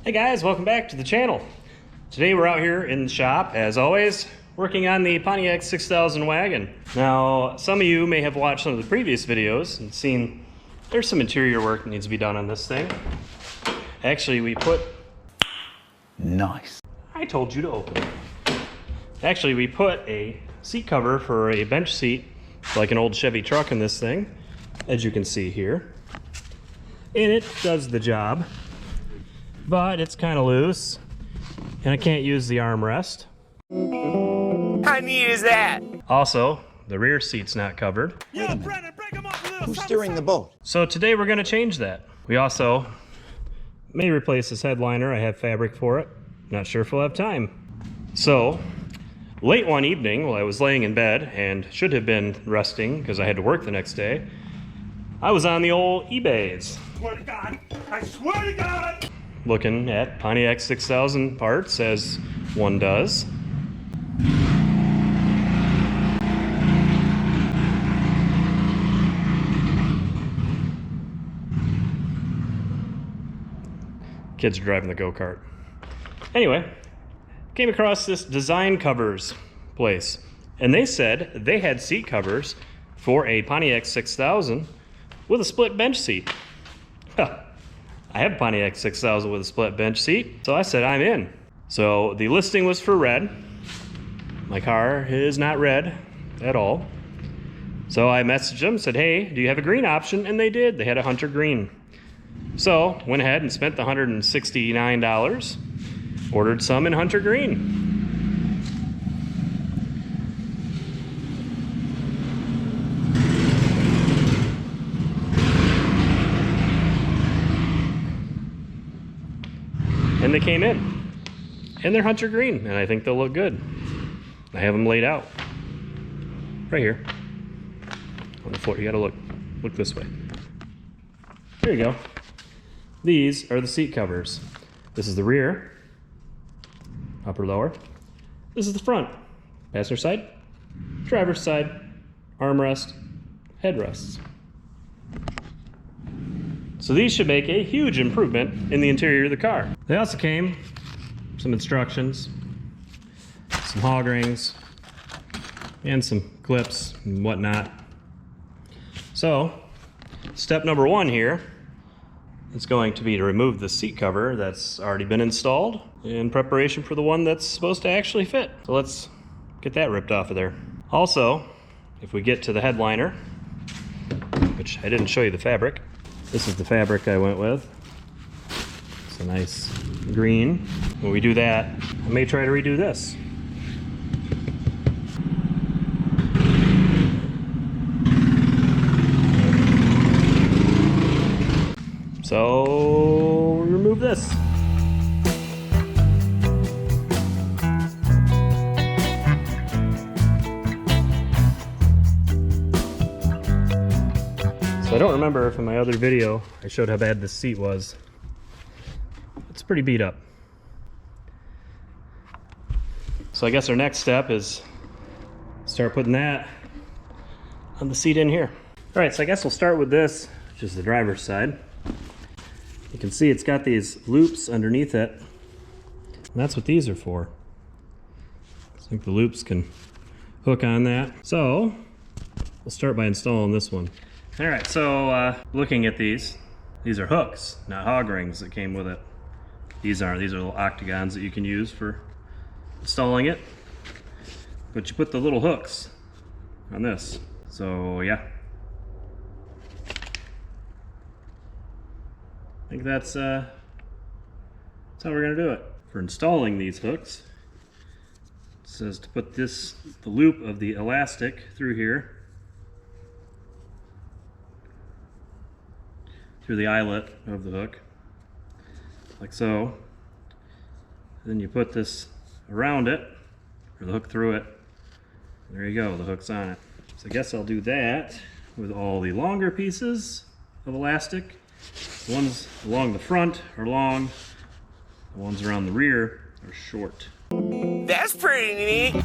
Hey guys, welcome back to the channel. Today we're out here in the shop, as always, working on the Pontiac 6000 wagon. Now, some of you may have watched some of the previous videos and seen there's some interior work that needs to be done on this thing. Actually, we put... Nice. I told you to open it. Actually, we put a seat cover for a bench seat, like an old Chevy truck in this thing, as you can see here. And it does the job, but it's kind of loose, and I can't use the armrest. How neat is that? Also, the rear seat's not covered. Yeah, Brennan, break him up a little. Who's steering the boat? So today we're going to change that. We also may replace this headliner. I have fabric for it. Not sure if we'll have time. So, late one evening while I was laying in bed and should have been resting because I had to work the next day, I was on the old eBays. I swear to God. I swear to God. Looking at Pontiac 6000 parts, as one does. Kids are driving the go-kart. Anyway, came across this design covers place, and they said they had seat covers for a Pontiac 6000 with a split bench seat. I have a Pontiac 6000 with a split bench seat, so I said I'm in. So the listing was for red. My car is not red at all. So I messaged them, said, hey, do you have a green option? And they did. They had a hunter green. So went ahead and spent the $169, ordered some in hunter green. And they came in, and they're hunter green, and I think they'll look good. I have them laid out right here on the floor. You gotta look this way. There you go. These are the seat covers. This is the rear, upper, lower. This is the front, passenger side, driver's side, armrest, headrests. So these should make a huge improvement in the interior of the car. They also came some instructions, some hog rings, and some clips and whatnot. So step number one here is going to be to remove the seat cover that's already been installed in preparation for the one that's supposed to actually fit. So let's get that ripped off of there. Also, if we get to the headliner, which I didn't show you the fabric, this is the fabric I went with. It's a nice green. When we do that, I may try to redo this. So, remove this. So I don't remember if in my other video I showed how bad this seat was. It's pretty beat up. So I guess our next step is start putting that on the seat in here. All right, so I guess we'll start with this, which is the driver's side. You can see it's got these loops underneath it, and that's what these are for. I think the loops can hook on that. So we'll start by installing this one. All right, so looking at these are hooks, not hog rings that came with it. These are little octagons that you can use for installing it. But you put the little hooks on this. So yeah. I think that's how we're gonna do it. For installing these hooks, it says to put the loop of the elastic through here, through the eyelet of the hook, like so. Then you put this around it, or the hook through it. There you go, the hook's on it. So I guess I'll do that with all the longer pieces of elastic. The ones along the front are long, the ones around the rear are short. That's pretty neat.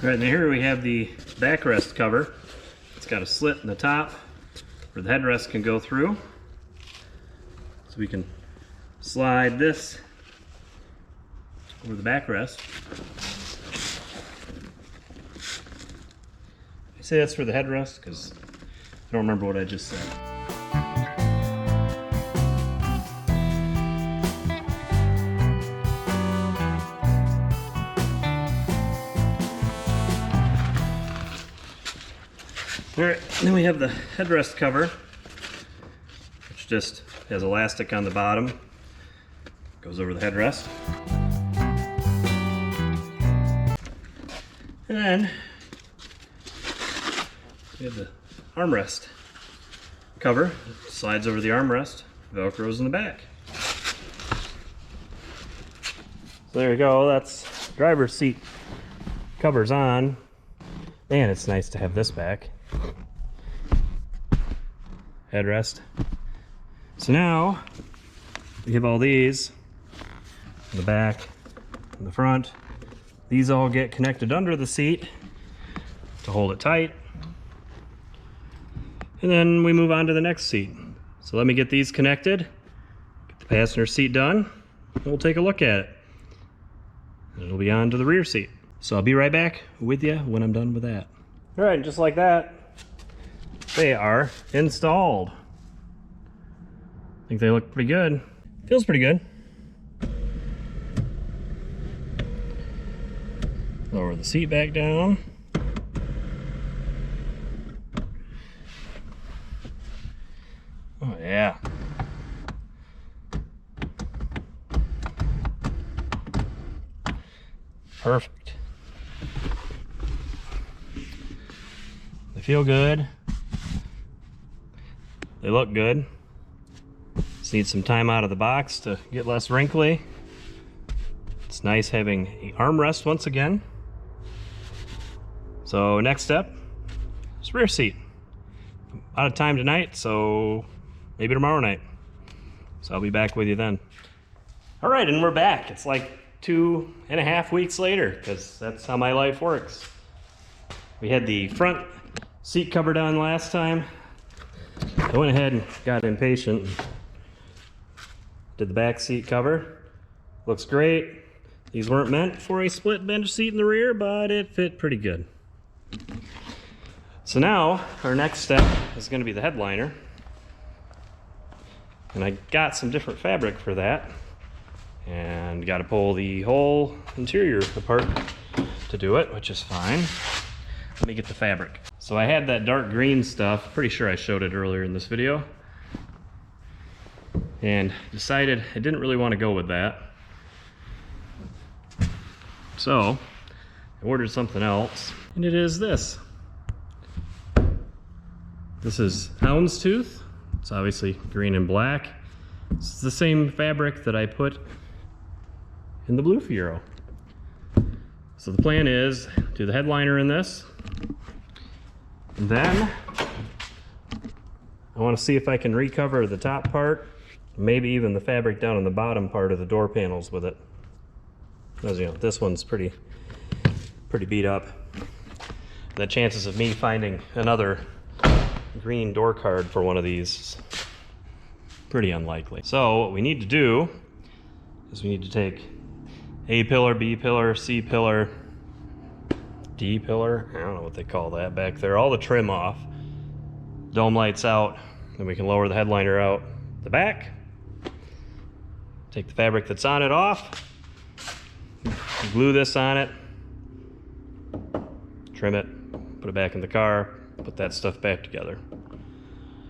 All right, now here we have the backrest cover. It's got a slit in the top where the headrest can go through. So we can slide this over the backrest. I say that's for the headrest because I don't remember what I just said. All right, then we have the headrest cover, which just has elastic on the bottom, goes over the headrest. And then we have the armrest cover, slides over the armrest, velcros in the back. So there you go, that's driver's seat covers on. Man, it's nice to have this back. Headrest. So now we have all these in the back and the front. These all get connected under the seat to hold it tight. And then we move on to the next seat. So let me get these connected, get the passenger seat done, and we'll take a look at it. And it'll be on to the rear seat. So I'll be right back with you when I'm done with that. All right, just like that, they are installed. I think they look pretty good. Feels pretty good. Lower the seat back down. Oh yeah. Perfect. They feel good. They look good. Just need some time out of the box to get less wrinkly. It's nice having an armrest once again. So next step is rear seat. I'm out of time tonight, so maybe tomorrow night. So I'll be back with you then. All right, and we're back. It's like 2.5 weeks later, because that's how my life works. We had the front seat cover done last time. I went ahead and got impatient. Did the back seat cover. Looks great. These weren't meant for a split bench seat in the rear, but it fit pretty good. So now our next step is going to be the headliner. And I got some different fabric for that. And got to pull the whole interior apart to do it, which is fine. Let me get the fabric. So I had that dark green stuff, pretty sure I showed it earlier in this video, and decided I didn't really want to go with that. So I ordered something else, and it is this. This is houndstooth. It's obviously green and black. It's the same fabric that I put in the blue Fiero. So the plan is do the headliner in this, and then I want to see if I can recover the top part, maybe even the fabric down on the bottom part of the door panels with it. As you know, this one's pretty beat up. The chances of me finding another green door card for one of these is pretty unlikely. So what we need to do is we need to take A pillar, B pillar, C pillar, D pillar, I don't know what they call that back there, all the trim off, dome lights out, then we can lower the headliner out the back, take the fabric that's on it off, glue this on it, trim it, put it back in the car, put that stuff back together.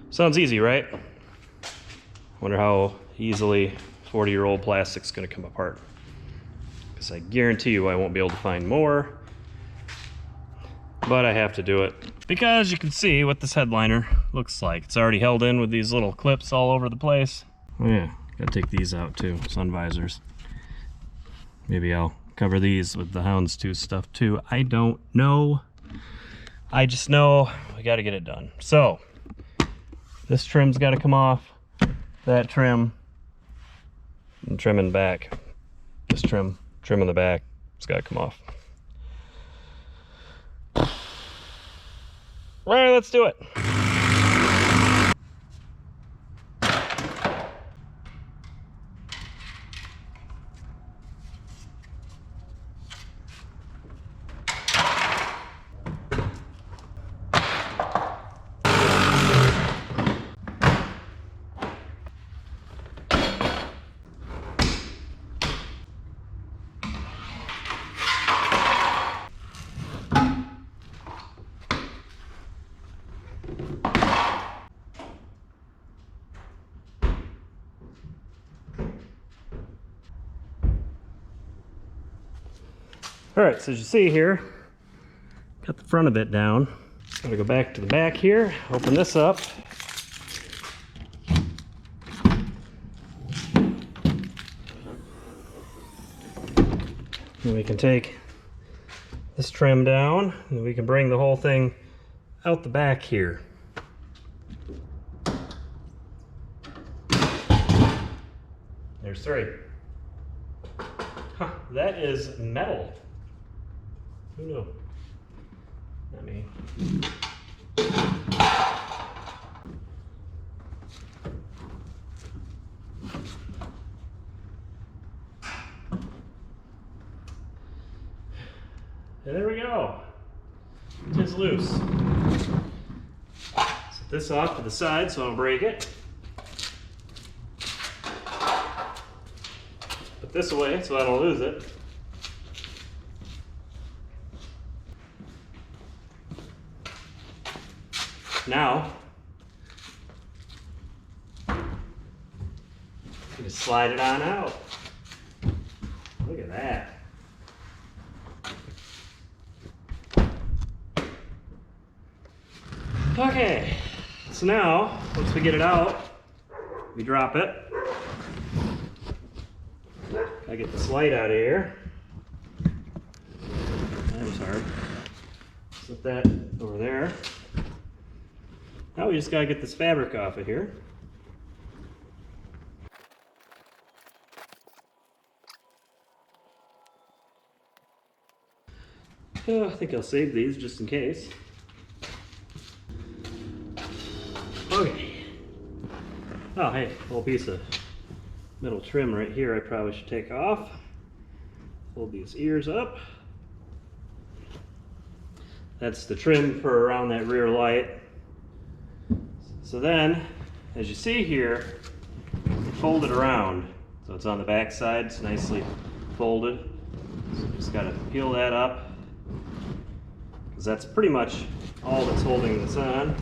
Sounds easy, right? Wonder how easily 40-year-old plastic's gonna come apart. Because I guarantee you I won't be able to find more, but I have to do it because you can see what this headliner looks like. It's already held in with these little clips all over the place. Oh yeah, gotta take these out too, sun visors. Maybe I'll cover these with the houndstooth stuff too. I don't know. I just know we gotta get it done. So, this trim's gotta come off, that trim, and trim in back. This trim in the back, it's gotta come off. All right, let's do it. All right, so as you see here, got the front of it down. Gotta go back to the back here, open this up. And we can take this trim down, and we can bring the whole thing out the back here. There's three. Huh, that is metal. Who knew? Not me. And there we go. It's loose. Set this off to the side so I don't break it. Put this away so I don't lose it. Now, you just slide it on out. Look at that. Okay, so now, once we get it out, we drop it. I get this light out of here. That was hard. Slip that over there. Now we just gotta get this fabric off of here. I think I'll save these just in case. Okay. Oh, hey, a little piece of metal trim right here I probably should take off. Hold these ears up. That's the trim for around that rear light. So then, as you see here, fold it around. So it's on the back side, it's nicely folded. So just gotta peel that up, because that's pretty much all that's holding this on.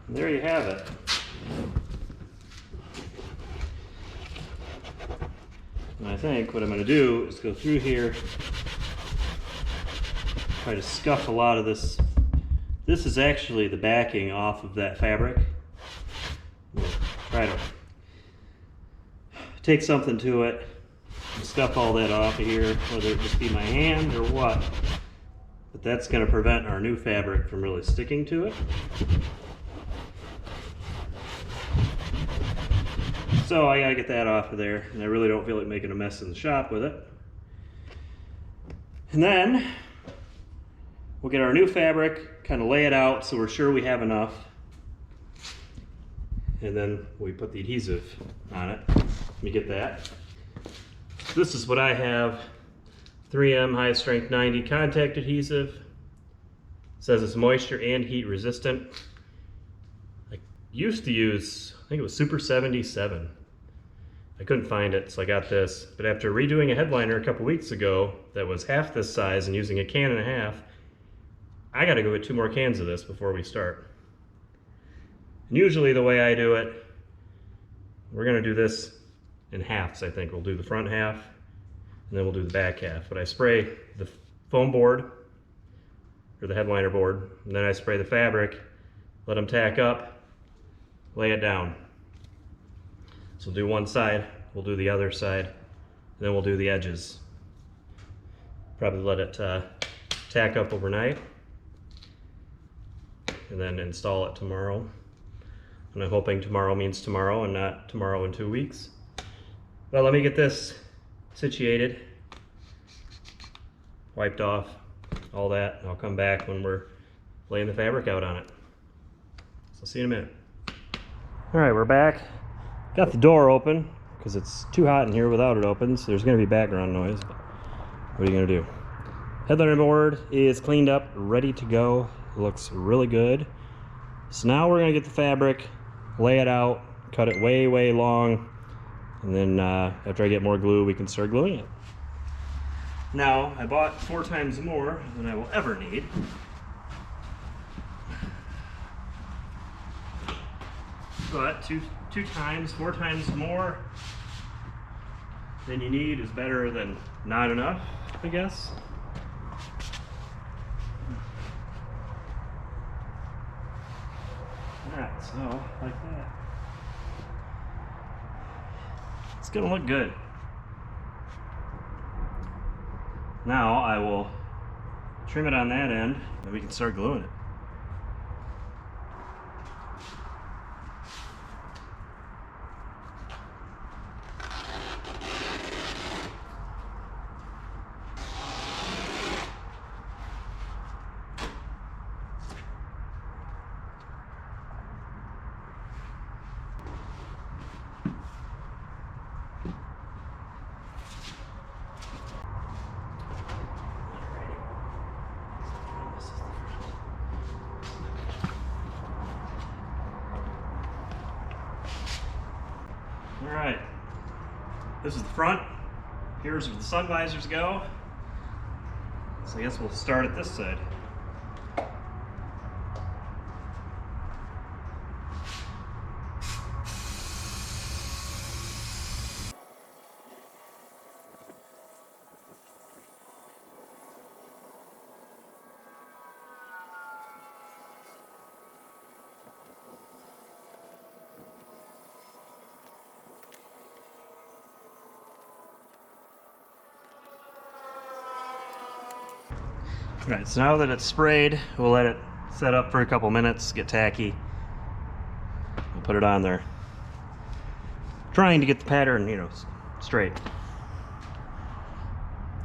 And there you have it. And I think what I'm going to do is go through here, try to scuff a lot of this. This is actually the backing off of that fabric. Try to take something to it and scuff all that off of here, whether it just be my hand or what. But that's going to prevent our new fabric from really sticking to it. So I gotta get that off of there, and I really don't feel like making a mess in the shop with it. And then we'll get our new fabric, kind of lay it out so we're sure we have enough. And then we put the adhesive on it. Let me get that. This is what I have. 3M high strength 90 contact adhesive. It says it's moisture and heat resistant. I used to use, I think it was Super 77. I couldn't find it, so I got this. But after redoing a headliner a couple weeks ago that was half this size and using a can and a half, I gotta go get 2 more cans of this before we start. And usually the way I do it, we're gonna do this in halves, I think. We'll do the front half, and then we'll do the back half. But I spray the foam board, or the headliner board, and then I spray the fabric, let them tack up, lay it down. So we'll do one side, we'll do the other side, and then we'll do the edges. Probably let it tack up overnight. and then install it tomorrow. And I'm hoping tomorrow means tomorrow and not tomorrow in 2 weeks. Well, let me get this situated, wiped off, all that, and I'll come back when we're laying the fabric out on it. So see you in a minute. All right, we're back. Got the door open because it's too hot in here without it open, so there's gonna be background noise, but what are you gonna do? Headliner board is cleaned up, ready to go. It looks really good. So now we're gonna get the fabric, lay it out, cut it way, way long, and then after I get more glue, we can start gluing it. Now, I bought 4 times more than I will ever need. But 4 times more than you need is better than not enough, I guess. Alright, so like that. It's gonna look good. Now I will trim it on that end and we can start gluing it. All right, this is the front. Here's where the sun visors go. So I guess we'll start at this side. All right, so now that it's sprayed, we'll let it set up for a couple minutes, get tacky. We'll put it on there. Trying to get the pattern, you know, straight.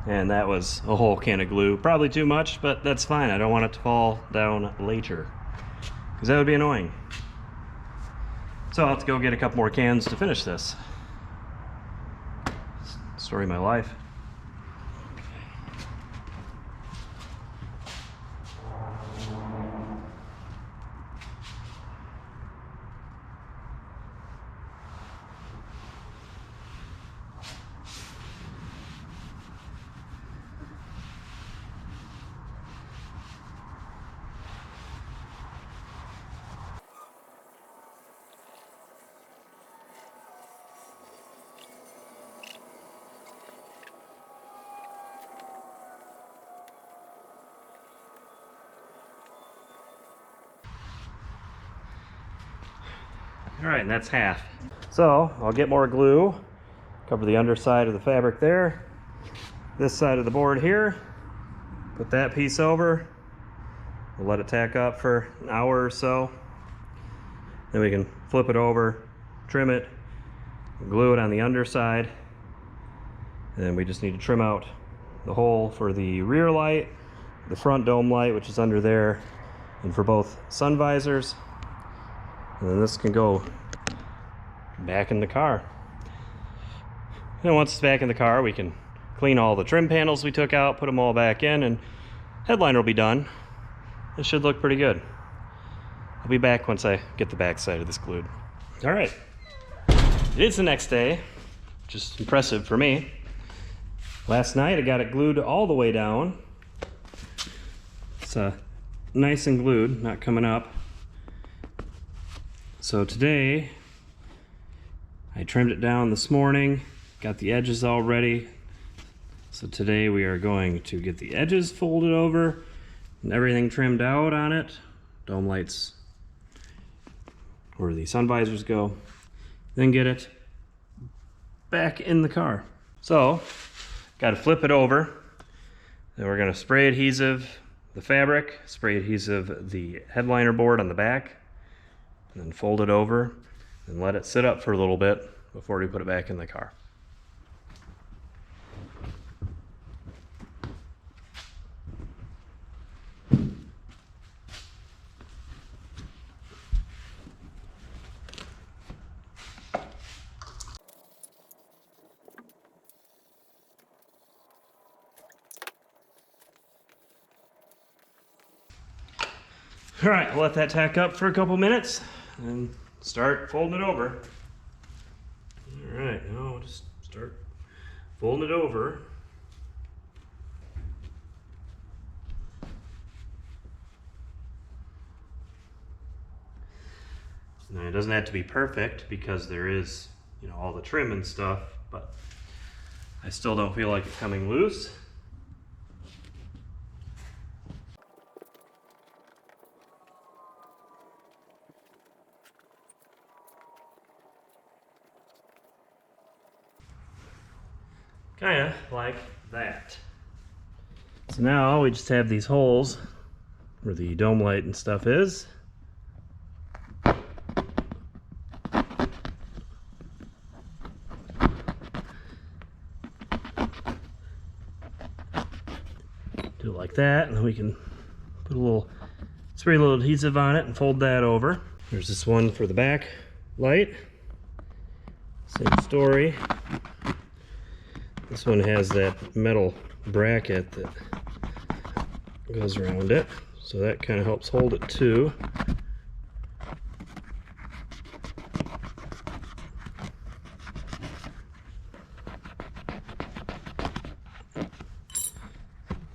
And that was a whole can of glue. Probably too much, but that's fine. I don't want it to fall down later, because that would be annoying. So I'll have to go get a couple more cans to finish this. Story of my life. All right, and that's half. So I'll get more glue, cover the underside of the fabric there, this side of the board here, put that piece over, we'll let it tack up for an hour or so, then we can flip it over, trim it, glue it on the underside, and then we just need to trim out the hole for the rear light, the front dome light, which is under there, and for both sun visors. And then this can go back in the car. And once it's back in the car, we can clean all the trim panels we took out, put them all back in, and headliner will be done. It should look pretty good. I'll be back once I get the back side of this glued. All right, it is the next day, which is impressive for me. Last night I got it glued all the way down. It's nice and glued, not coming up. So today, I trimmed it down this morning, got the edges all ready. So today we are going to get the edges folded over and everything trimmed out on it. Dome lights, where the sun visors go. Then get it back in the car. So, got to flip it over. Then we're gonna spray adhesive the fabric, spray adhesive the headliner board on the back, and then fold it over and let it sit up for a little bit before we put it back in the car. All right, we'll let that tack up for a couple minutes and start folding it over. All right, now we'll just start folding it over. Now it doesn't have to be perfect because there is, you know, all the trim and stuff, but I still don't feel like it coming loose. Kinda like that. So now we just have these holes where the dome light and stuff is. Do it like that, and then we can put a little, spray a little adhesive on it and fold that over. There's this one for the back light. Same story. This one has that metal bracket that goes around it, so that kind of helps hold it too.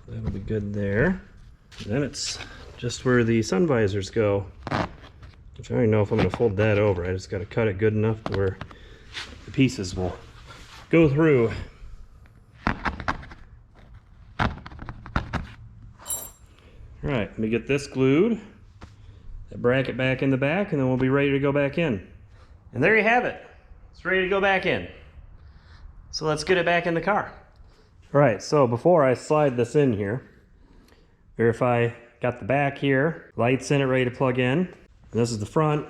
That'll be good there. And then it's just where the sun visors go, which I don't know if I'm going to fold that over. I just got to cut it good enough to where the pieces will go through. Alright, let me get this glued, that bracket back in the back, and then we'll be ready to go back in. And there you have it. It's ready to go back in. So let's get it back in the car. Alright, so before I slide this in here, verify got the back here, lights in it ready to plug in. And this is the front.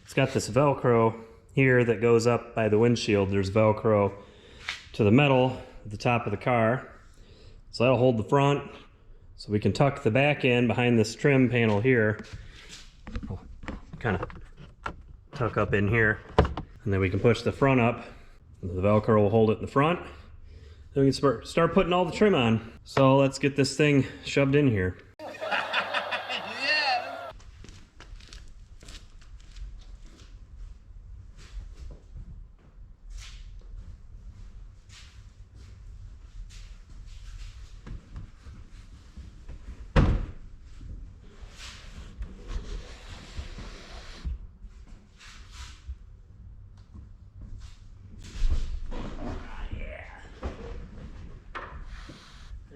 It's got this Velcro here that goes up by the windshield. There's Velcro to the metal at the top of the car. So that'll hold the front. So we can tuck the back in behind this trim panel here. I'll kind of tuck up in here. And then we can push the front up. The Velcro will hold it in the front. Then we can start putting all the trim on. So let's get this thing shoved in here.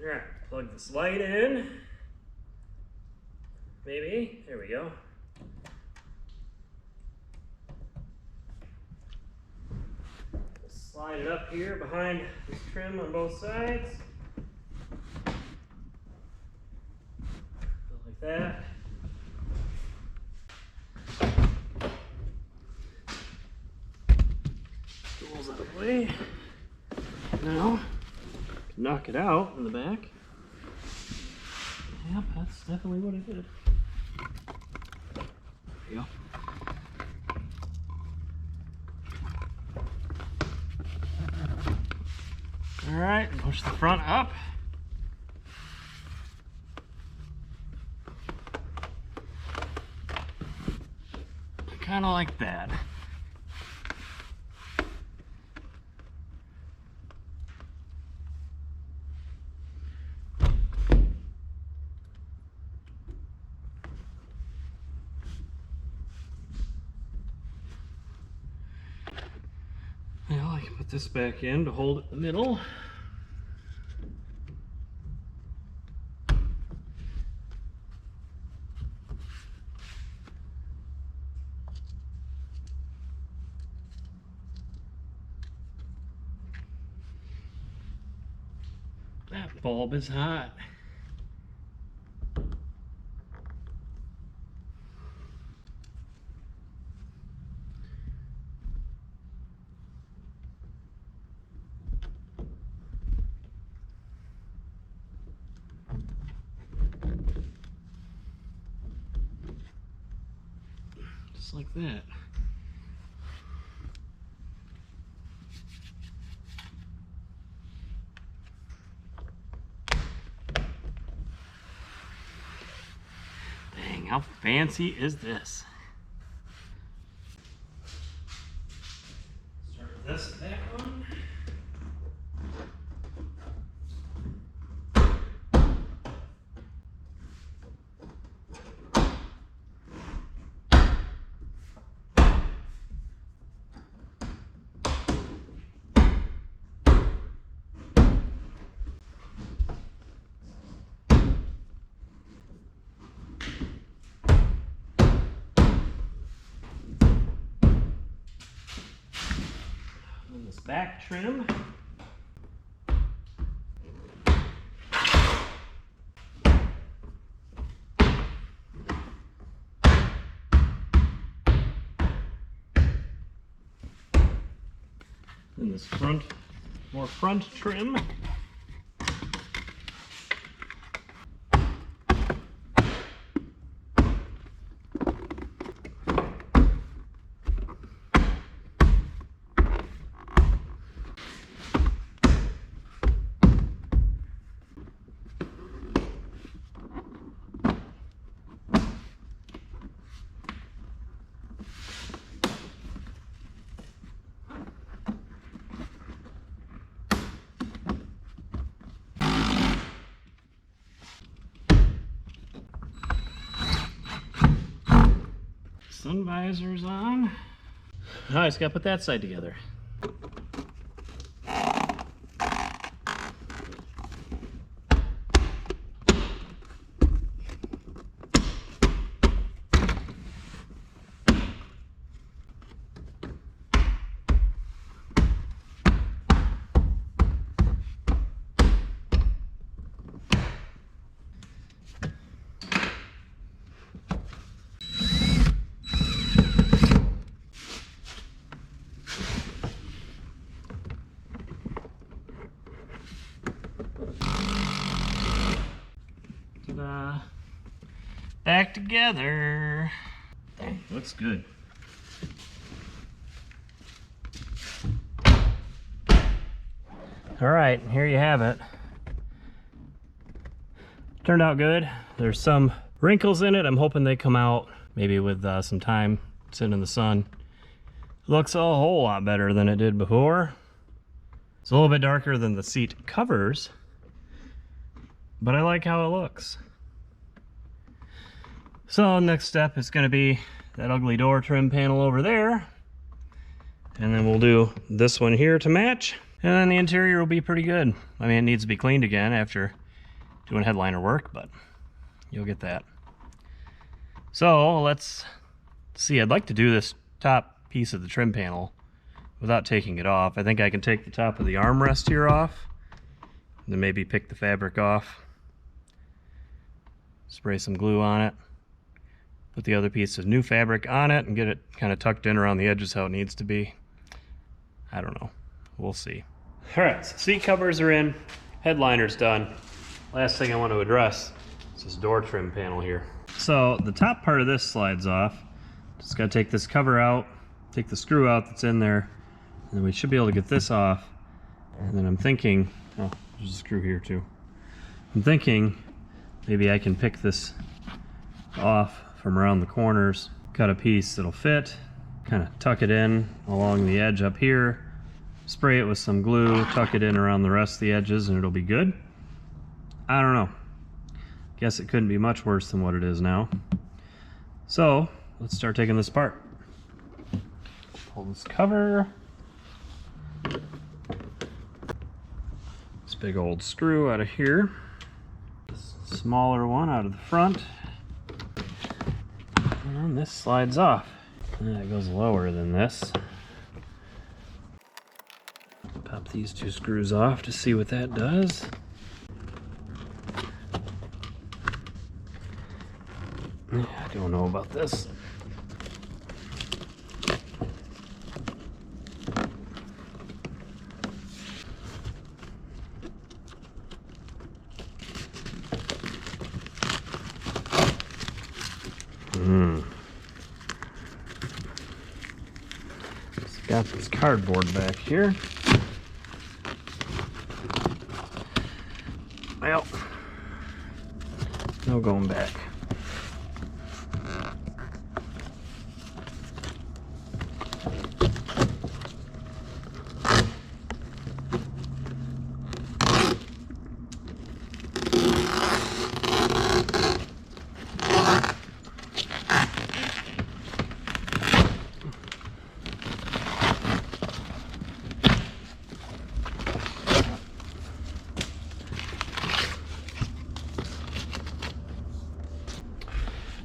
Alright, plug this light in. Maybe. There we go. Slide it up here behind this trim on both sides. Like that. Tools out of the way. Now, knock it out in the back. Yep, that's definitely what I did. There you go. All right, push the front up. Kind of like that. Now I can put this back in to hold it in the middle. That bulb is hot. Just like that. Dang, how fancy is this? Start with this and that one. And this back trim. And this front, more front trim. Sun visors on. Now I just gotta put that side together. Ta-da. Back together. Dang, looks good. All right, here you have it. Turned out good. There's some wrinkles in it. I'm hoping they come out maybe with some time sitting in the sun. Looks a whole lot better than it did before. It's a little bit darker than the seat covers, but I like how it looks. So next step is going to be that ugly door trim panel over there, and then we'll do this one here to match, and then the interior will be pretty good. I mean, it needs to be cleaned again after doing headliner work, but you'll get that. So let's see. I'd like to do this top piece of the trim panel without taking it off. I think I can take the top of the armrest here off, and then maybe pick the fabric off, spray some glue on it, put the other piece of new fabric on it, and get it kind of tucked in around the edges how it needs to be. I don't know. We'll see. All right, so seat covers are in, headliner's done. Last thing I want to address is this door trim panel here. So the top part of this slides off. Just got to take this cover out, take the screw out that's in there, and then we should be able to get this off. And then I'm thinking, oh, there's a screw here too. I'm thinking maybe I can pick this off from around the corners, cut a piece that'll fit, kind of tuck it in along the edge up here, spray it with some glue, tuck it in around the rest of the edges, and it'll be good. I don't know. Guess it couldn't be much worse than what it is now. So let's start taking this apart. Pull this cover. This big old screw out of here. This smaller one out of the front. And this slides off. And that goes lower than this. Pop these two screws off to see what that does. I don't know about this. got this cardboard back here. Well, no going back.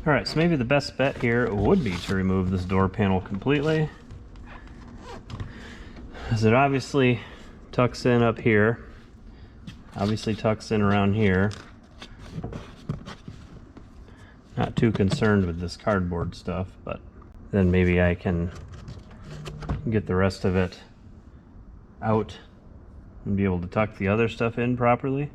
Alright, so maybe the best bet here would be to remove this door panel completely, as it obviously tucks in up here, obviously tucks in around here. Not too concerned with this cardboard stuff, but then maybe I can get the rest of it out and be able to tuck the other stuff in properly.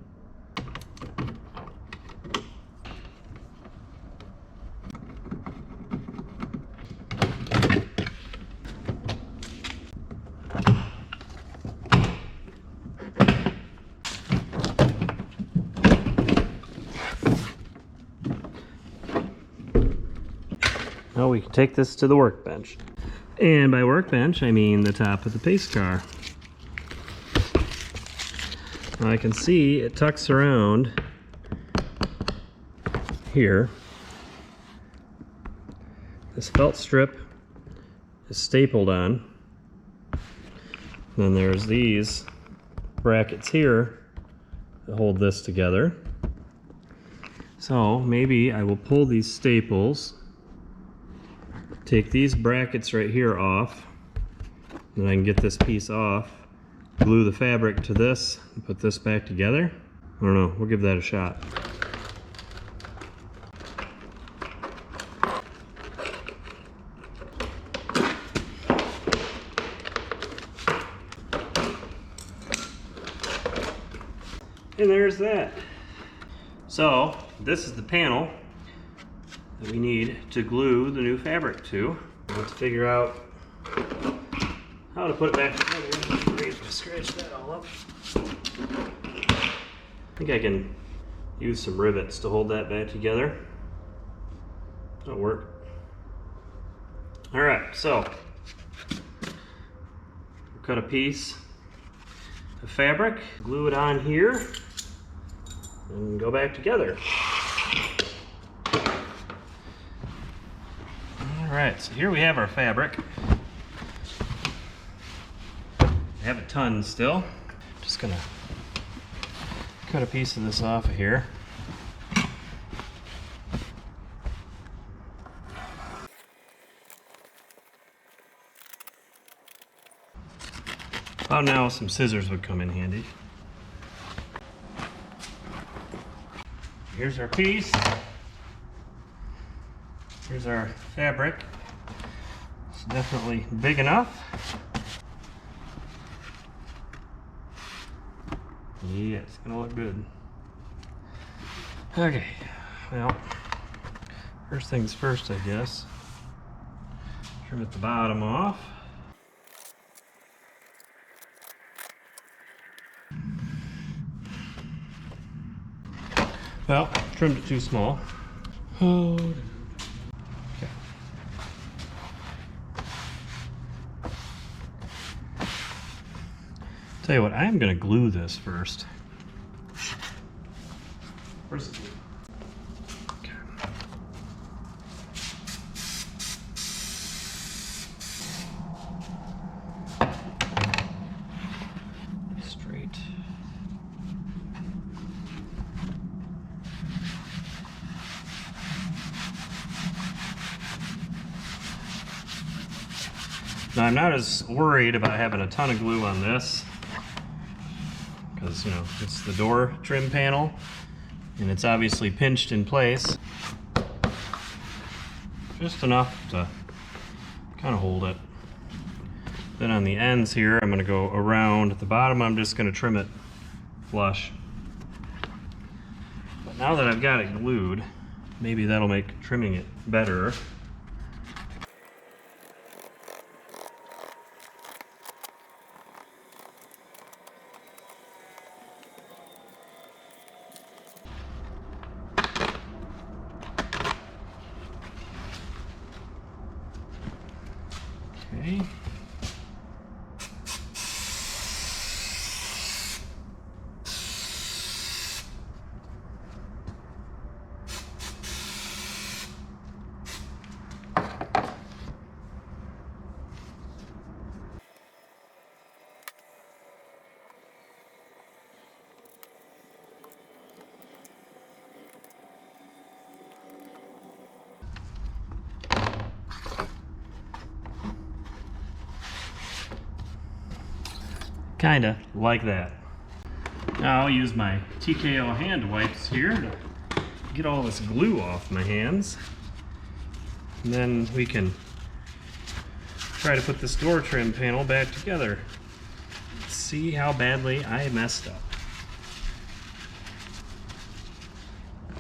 Now we can take this to the workbench. And by workbench, I mean the top of the pace car. Now I can see it tucks around here. This felt strip is stapled on. Then there's these brackets here that hold this together. So maybe I will pull these staples, take these brackets right here off, and I can get this piece off, glue the fabric to this, and put this back together. I don't know, we'll give that a shot. And there's that. So, this is the panel that we need to glue the new fabric to. Let's figure out how to put it back together. Scratch that all up. I think I can use some rivets to hold that back together. That'll work. Alright, so we'll cut a piece of fabric, glue it on here, and go back together. Alright, so here we have our fabric. I have a ton still. Just gonna cut a piece of this off of here. About now some scissors would come in handy. Here's our piece. Here's our fabric. It's definitely big enough. Yeah, it's gonna look good. Okay, well, first things first, I guess. Trim at the bottom off. Well, trimmed it too small. Oh. Okay. Tell you what, I'm gonna glue this first. Where's the glue? Okay. Straight. Now I'm not as worried about having a ton of glue on this, because, you know, it's the door trim panel and it's obviously pinched in place. Just enough to kind of hold it. Then on the ends here, I'm going to go around. At the bottom, I'm just going to trim it flush. But now that I've got it glued, maybe that'll make trimming it better. Kinda like that. Now I'll use my TKO hand wipes here to get all this glue off my hands. And then we can try to put this door trim panel back together. Let's see how badly I messed up.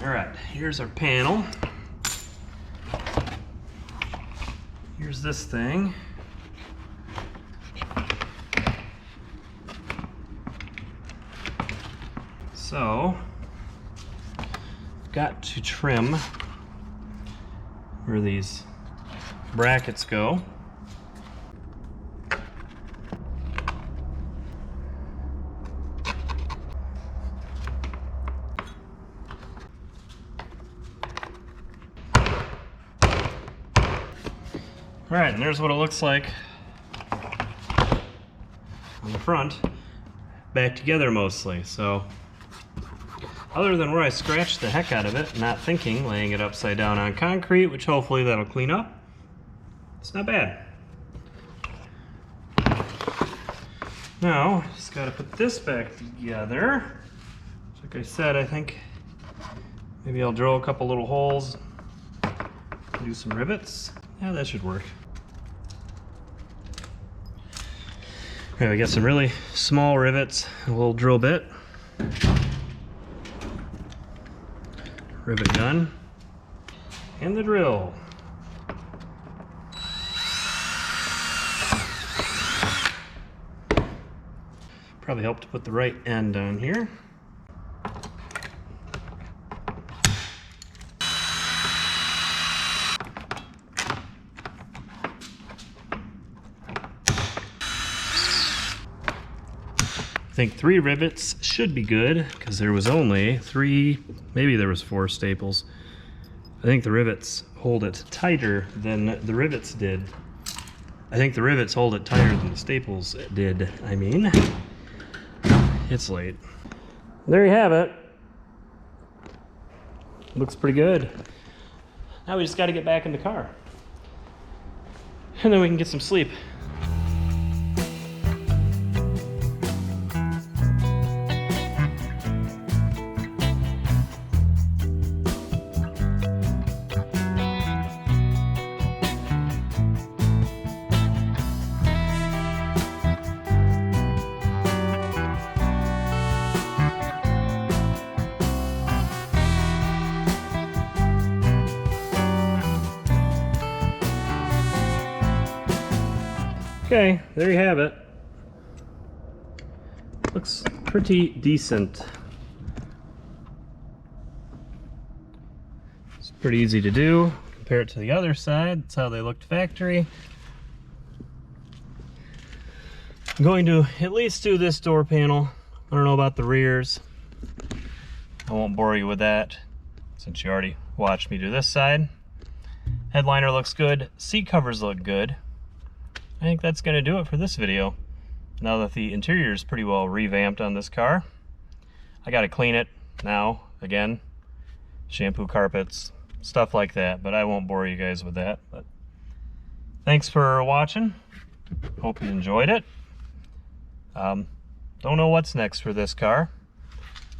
Alright, here's our panel. Here's this thing. So, I've got to trim where these brackets go. Alright, and there's what it looks like on the front, back together mostly. So, other than where I scratched the heck out of it, not thinking, laying it upside down on concrete, which hopefully that'll clean up, it's not bad. Now, just gotta put this back together. Like I said, I think maybe I'll drill a couple little holes, do some rivets. Yeah, that should work. Okay, we got some really small rivets, a little drill bit, rivet gun, and the drill. Probably help to put the right end on here. I think 3 rivets should be good because there was only 3, maybe there was 4 staples. I think the rivets hold it tighter than the rivets did. I think the rivets hold it tighter than the staples did. I mean, it's late. There you have it. Looks pretty good. Now we just got to get back in the car. And then we can get some sleep. Okay, there you have it. Looks pretty decent. It's pretty easy to do. Compare it to the other side. That's how they looked factory. I'm going to at least do this door panel. I don't know about the rears. I won't bore you with that since you already watched me do this side. Headliner looks good. Seat covers look good. I think that's going to do it for this video. Now that the interior is pretty well revamped on this car, I got to clean it now, again, shampoo carpets, stuff like that, but I won't bore you guys with that. But thanks for watching. Hope you enjoyed it. Don't know what's next for this car,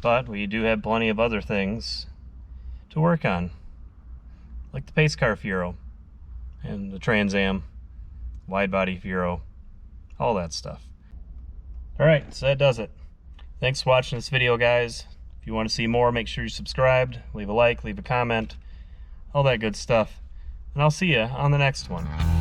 but we do have plenty of other things to work on, like the Pace Car Fiero and the Trans Am. Wide body Fiero, all that stuff. Alright, so that does it. Thanks for watching this video, guys. If you want to see more, make sure you're subscribed, leave a like, leave a comment, all that good stuff. And I'll see you on the next one.